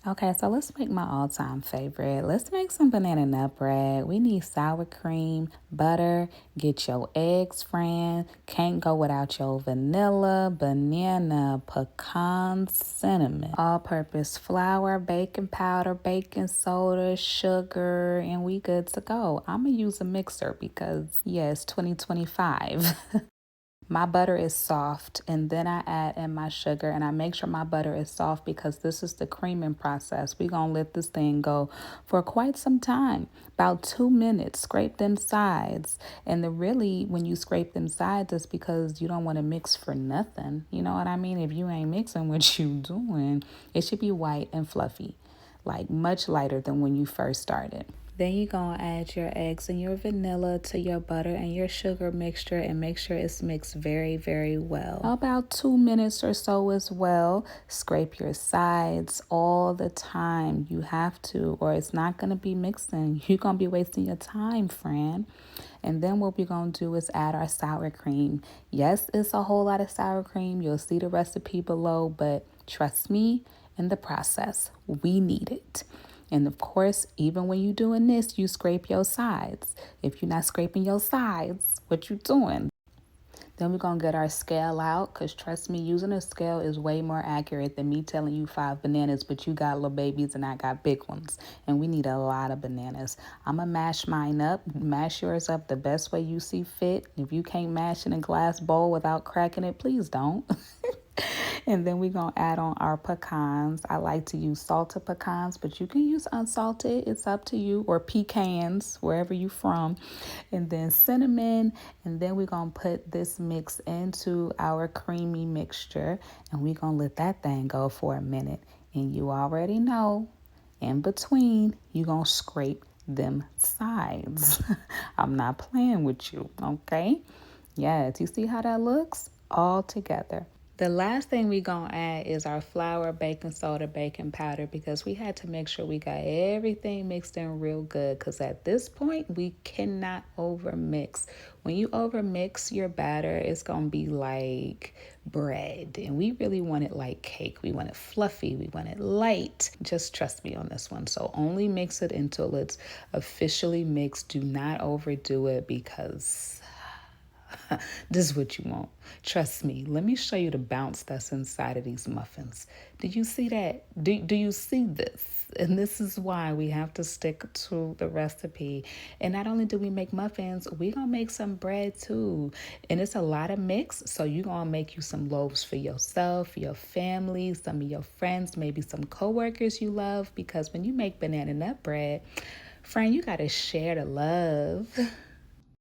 Okay, so let's make my all-time favorite. Let's make some banana nut bread. We need sour cream, butter, get your eggs, friend. Can't go without your vanilla, banana, pecans, cinnamon. All-purpose flour, baking powder, baking soda, sugar, and we good to go. I'm gonna use a mixer because, yes, 2025. My butter is soft, and then I add in my sugar, and I make sure my butter is soft because this is the creaming process. We're going to let this thing go for quite some time, about 2 minutes. Scrape them sides. And really, when you scrape them sides, it's because you don't want to mix for nothing. You know what I mean? If you ain't mixing what you doing, it should be white and fluffy, like much lighter than when you first started. Then you're going to add your eggs and your vanilla to your butter and your sugar mixture and make sure it's mixed very, very well. About 2 minutes or so as well. Scrape your sides all the time. You have to, or it's not going to be mixing. You're going to be wasting your time, friend. And then what we're going to do is add our sour cream. Yes, it's a whole lot of sour cream. You'll see the recipe below, but trust me, in the process, we need it. And of course, even when you're doing this, you scrape your sides. If you're not scraping your sides, what you doing? Then we're going to get our scale out because trust me, using a scale is way more accurate than me telling you 5 bananas, but you got little babies and I got big ones. And we need a lot of bananas. I'm going to mash mine up. Mash yours up the best way you see fit. If you can't mash in a glass bowl without cracking it, please don't. And then we're going to add on our pecans. I like to use salted pecans, but you can use unsalted. It's up to you. Or pecans, wherever you're from. And then cinnamon. And then we're going to put this mix into our creamy mixture. And we're going to let that thing go for a minute. And you already know, in between, you're going to scrape them sides. I'm not playing with you, okay? Yes, you see how that looks? All together. The last thing we're going to add is our flour, baking soda, baking powder because we had to make sure we got everything mixed in real good because at this point, we cannot overmix. When you overmix your batter, it's going to be like bread and we really want it like cake. We want it fluffy. We want it light. Just trust me on this one. So only mix it until it's officially mixed. Do not overdo it because this is what you want. Trust me. Let me show you the bounce that's inside of these muffins. Do you see that? Do you see this? And this is why we have to stick to the recipe. And not only do we make muffins, we're going to make some bread too. And it's a lot of mix. So you're going to make you some loaves for yourself, your family, some of your friends, maybe some coworkers you love. Because when you make banana nut bread, friend, you got to share the love.